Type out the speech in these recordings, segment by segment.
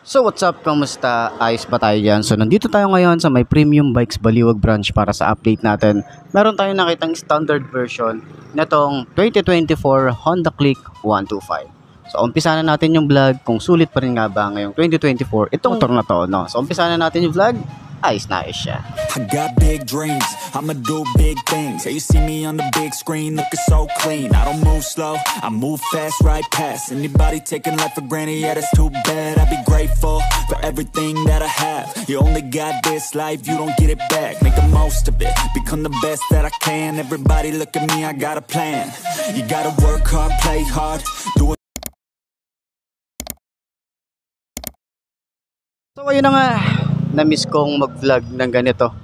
So what's up, kamusta? Ayos ba tayo dyan? So nandito tayo ngayon sa may Premium Bikes Baliwag branch para sa update natin. Meron tayong nakitang standard version nitong 2024 Honda Click 125. So umpisa na natin yung vlog kung sulit pa rin nga ba ngayong 2024 itong motor na to, no? So umpisa na natin yung vlog. Ayos na ayos siya. I got big dreams, I'ma do big things. Yeah, you see me on the big screen looking so clean. I don't move slow, I move fast, right past anybody taking life for granted, yeah, that's too bad. I'd be grateful for everything that I have. You only got this life, you don't get it back. Make the most of it, become the best that I can. Everybody look at me, I got a plan. You gotta work hard, play hard, do it. So ayun na nga, na-miss kong mag-vlog ng ganito.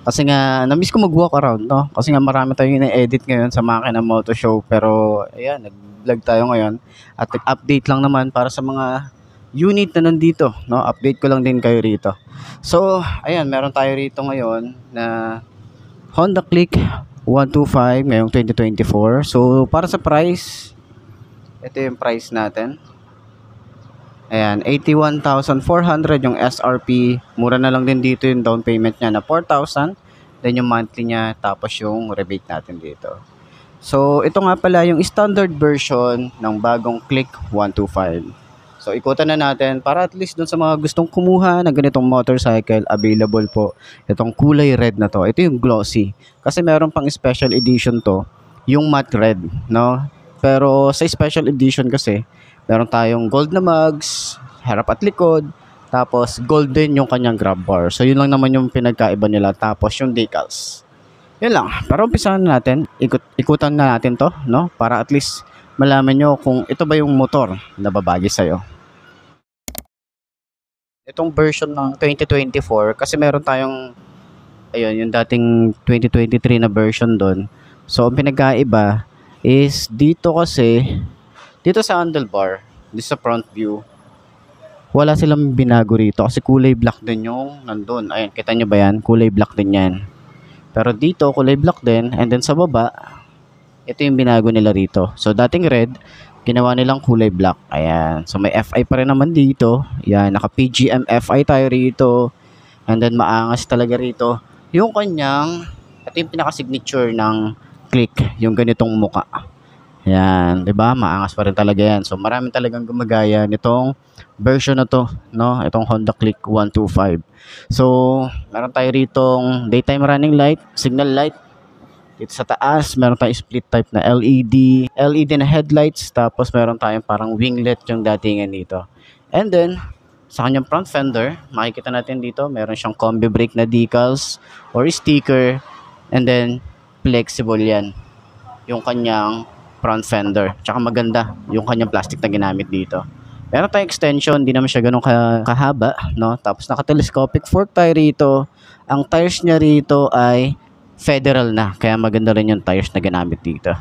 Kasi nga, na-miss ko mag-walk around, no? Kasi nga marami tayong ina-edit ngayon sa Makina Moto Show. Pero, ayan, nag-vlog tayo ngayon. At nag-update lang naman para sa mga unit na nandito, no? Update ko lang din kayo rito. So, ayan, meron tayo rito ngayon na Honda Click 125 ngayong 2024. So, para sa price, ito yung price natin. Ayan, 81,400 yung SRP. Mura na lang din dito yung down payment niya na 4,000. Then yung monthly niya, tapos yung rebate natin dito. So, ito nga pala yung standard version ng bagong Click 125. So, ikutan na natin para at least dun sa mga gustong kumuha ng ganitong motorcycle, available po. Itong kulay red na to. Ito yung glossy. Kasi meron pang special edition to, yung matte red, no? Pero sa special edition kasi, meron tayong gold na mugs, harap at likod, tapos golden yung kanyang grab bar. So, yun lang naman yung pinagkaiba nila. Tapos yung decals. Yun lang. Para umpisahan na natin, ikutan na natin to, no? Para at least malaman nyo kung ito ba yung motor na babagi sa'yo. Itong version ng 2024, kasi meron tayong, ayun, yung dating 2023 na version doon. So, ang pinagkaiba is dito kasi, dito sa handlebar, dito sa front view, wala silang binago rito kasi kulay black din yung nandun. Ayun, kita nyo ba yan? Kulay black din yan. Pero dito, kulay black din. And then sa baba, ito yung binago nila rito. So, dating red, ginawa nilang kulay black. Ayan. So, may FI pa rin naman dito. Ayan, naka-PGM FI tayo rito. And then, maangas talaga rito. Yung kanyang, ito yung pinaka-signature ng Click, yung ganitong muka. Yan, 'di ba? Maangas pa rin talaga 'yan. So, maraming talagang gumagaya nitong version na 'to, no? Itong Honda Click 125. So, meron tayo ritong daytime running light, signal light. Dito sa taas, meron tayong split type na LED na headlights, tapos meron tayong parang winglet yung datingan dito. And then, sa kanyang front fender, makikita natin dito, meron siyang combi brake na decals or sticker, and then flexible 'yan. Yung kanyang front fender. Tsaka maganda yung kanyang plastic na ginamit dito. Meron tayong extension, hindi naman siya ganun kahaba, no? Tapos naka-telescopic fork tayo rito. Ang tires niya rito ay federal na, kaya maganda rin yung tires na ginamit dito.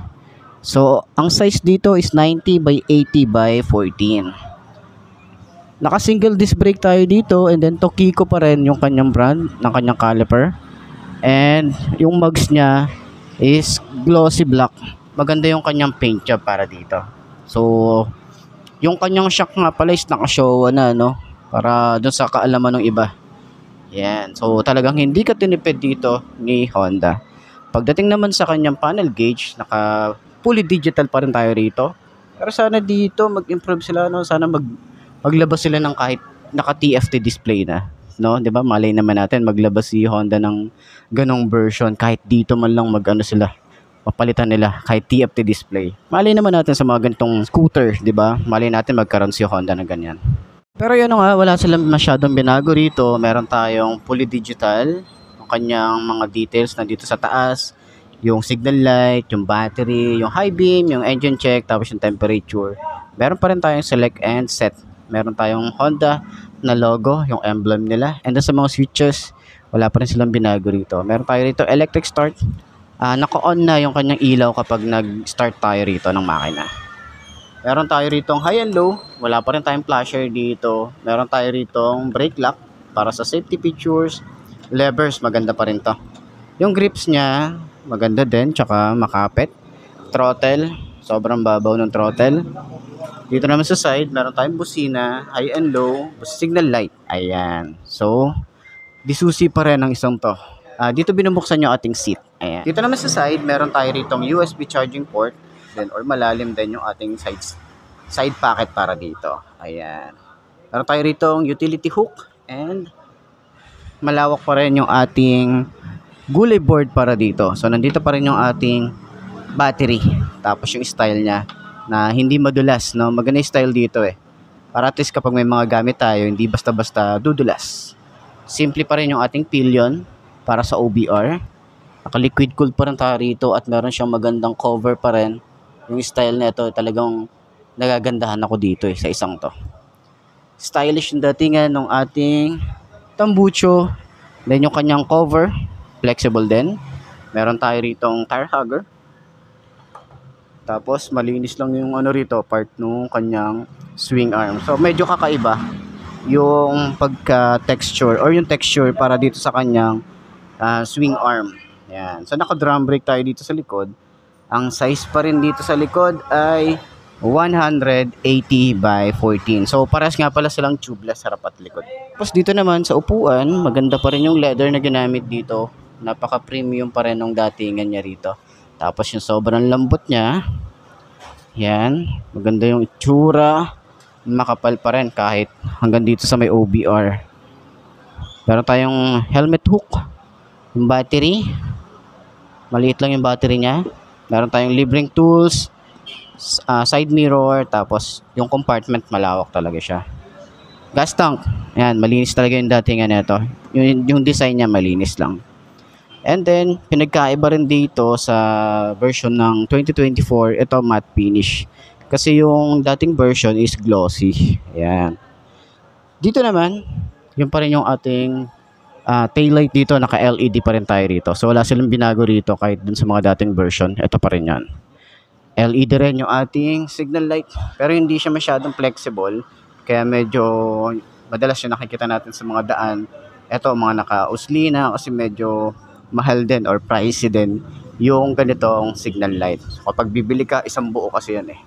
So, ang size dito is 90 by 80 by 14. Naka-single disc brake tayo dito, and then Tokiko pa rin yung kanyang brand ng kanyang caliper. And yung mugs niya is glossy black. Maganda yung kanyang paint job para dito. So, yung kanyang shock nga pala is naka-Showa na, no? Para dun sa kaalaman ng iba. Yan. So, talagang hindi ka tinipid dito ni Honda. Pagdating naman sa kanyang panel gauge, fully digital pa rin tayo rito. Pero sana dito mag-improve sila, no? Sana maglabas sila ng kahit naka-TFT display na, no? 'Di ba? Malay naman natin maglabas si Honda ng ganong version, kahit dito man lang sila. Papalitan nila kahit TFT display. Malay naman natin sa mga ganitong scooter, 'di ba? Malay natin magkaroon si Honda ng ganyan. Pero yun nga, wala silang masyadong binago rito. Meron tayong fully digital, yung kanyang mga details na dito sa taas, yung signal light, yung battery, yung high beam, yung engine check, tapos yung temperature. Meron pa rin tayong select and set. Meron tayong Honda na logo, yung emblem nila. And then sa mga switches, wala pa rin silang binago rito. Meron tayo rito electric start. Naka-on na yung kanyang ilaw kapag nag-start tayo rito ng makina. Meron tayo ritong high and low. Wala pa rin tayong flasher dito. Meron tayo ritong brake lock para sa safety features. Levers, maganda pa rin to. Yung grips niya, maganda din, tsaka makapit. Throttle, sobrang babaw ng throttle. Dito naman sa side, meron tayong busina, high and low, signal light. Ayan. So, disusi pa rin ang isang to. Dito binubuksan yung ating seat. Ayan. Dito naman sa side, meron tayo ritong USB charging port. Then, or malalim din yung ating side pocket para dito. Ayan. Meron tayo ritong utility hook. And, malawak pa rin yung ating gulay board para dito. So, nandito pa rin yung ating battery. Tapos yung style niya na hindi madulas, no? Maganda yung style dito eh. Para at least kapag may mga gamit tayo, hindi basta-basta dudulas. Simple pa rin yung ating pillion para sa OBR. Naka-liquid cooled pa rin tayo rito at meron siyang magandang cover pa rin. Yung style nito talagang nagagandahan ako dito eh sa isang to. Stylish yung datingan ng ating tambucho. Then yung kanyang cover, flexible din. Meron tayo ritong tire hugger. Tapos malinis lang yung ano rito, part nung kanyang swing arm. So medyo kakaiba yung pagka-texture or yung texture para dito sa kanyang swing arm. Yan. So naka-drum brake tayo dito sa likod. Ang size pa rin dito sa likod ay 180 by 14. So parehas nga pala silang tubeless harap at likod. Tapos dito naman sa upuan, maganda pa rin yung leather na ginamit dito. Napaka-premium pa rin ng datingan niya rito. Tapos yung sobrang lambot niya. Yan. Maganda yung itsura. Makapal pa rin kahit hanggang dito sa may OBR. Meron tayong helmet hook. Yung battery. Maliit lang yung battery niya. Meron tayong libreng tools. Side mirror. Tapos yung compartment malawak talaga siya. Gas tank. Yan. Malinis talaga yung datingan nito. Yung design niya malinis lang. And then, pinagkaiba rin dito sa version ng 2024, ito matte finish. Kasi yung dating version is glossy. Ayan. Dito naman, yun pa rin yung ating taillight dito, naka-LED pa rin tayo rito. So, wala silang binago rito kahit dun sa mga dating version. Ito pa rin yan. LED rin yung ating signal light. Pero hindi siya masyadong flexible. Kaya medyo madalas yung nakikita natin sa mga daan. Ito, mga naka-usli na kasi medyo mahal din or pricey din yung ganitong signal light. So, kapag bibili ka, isang buo kasi yan eh.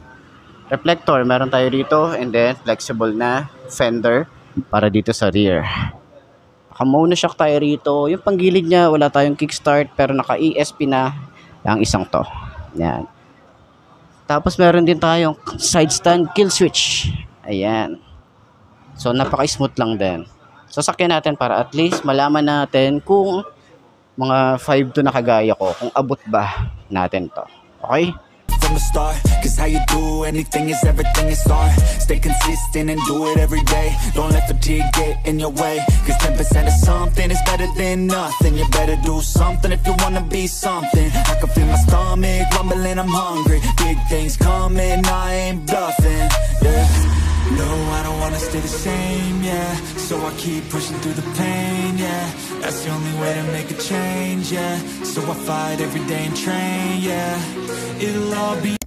Reflector, meron tayo dito and then flexible na fender para dito sa rear. Naka-mono shock tayo rito. Yung panggilid niya, wala tayong kickstart pero naka-ESP na ang isang to. Yan. Tapos meron din tayong side stand kill switch. Ayan. So napaka-smooth lang din. So sakyan natin para at least malaman natin kung mga 5 to na kagaya ko, kung abot ba natin to. Okay? From the start, cause how you do anything is everything is art. Stay consistent and do it every day. Don't let fatigue get in your way. Cause 10% of something is better than nothing. You better do something if you wanna be something. I can feel my stomach rumbling, I'm hungry. Big things coming, I ain't bluffing. Yeah. No, I don't wanna stay the same, yeah. So I keep pushing through the pain, yeah. That's the only way to make a change, yeah. So I fight every day and train, yeah. It'll all be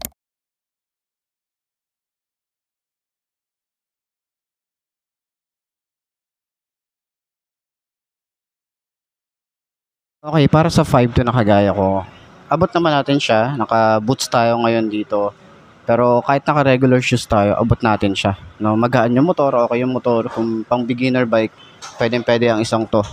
Okay, para sa 5 to na kagaya ko, abot naman natin siya. Naka-boots tayo ngayon dito. Pero kahit naka-regular shoes tayo, abot natin siya. No, magaan yung motor, okay yung motor. Kung pang beginner bike, pwede ang isang to.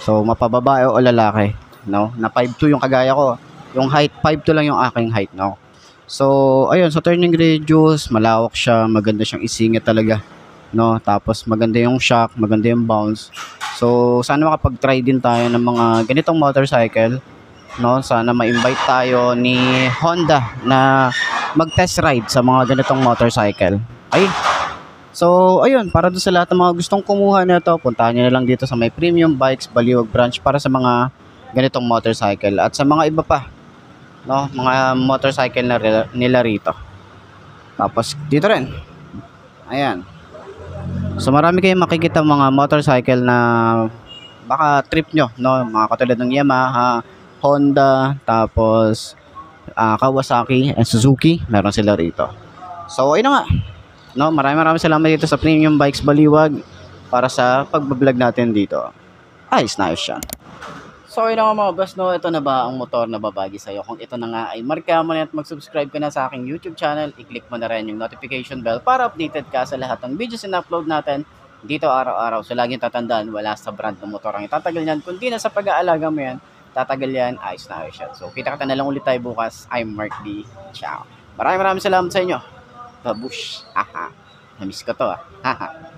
So, mapababae o lalaki. No? Na 5'2 yung kagaya ko. Yung height, 5'2 lang yung aking height. No? So, ayun, sa turning radius, malawak siya. Maganda siyang isingit talaga. No? Tapos, maganda yung shock, maganda yung bounce. So, sana makapag-try din tayo ng mga ganitong motorcycle. No? Sana ma-invite tayo ni Honda na mag-test ride sa mga ganitong motorcycle. Ay. So, ayun, para doon sa lahat ng mga gustong kumuha nito, puntahan niyo na lang dito sa may Premium Bikes Baliwag branch para sa mga ganitong motorcycle at sa mga iba pa, no, mga motorcycle na nila rito. Tapos dito rin. Ayan. So, marami kayong makikita mga motorcycle na baka trip nyo, no, mga katulad ng Yamaha, Honda, tapos Kawasaki and Suzuki, meron sila rito. So, ayun na nga. No, maraming salamat dito sa Premium Bikes Baliwag para sa pagbablog natin dito. Nice siya. So yun nga mga boss, no, ito na ba ang motor na babagi sa'yo? Kung ito na nga ay marka mo na at mag-subscribe ka na sa aking YouTube channel, i-click mo na rin yung notification bell para updated ka sa lahat ng videos na upload natin dito araw-araw. So laging tatandaan, wala sa brand ng motor ang itatagal yan, kundi na sa pag-aalaga mo yan, tatagal yan, ayos na ayos yan. So kita na lang ulit tayo bukas. I'm Mark D. Ciao. Maraming salamat sa inyo. Babush. Haha. Namiss ko to ah. Haha.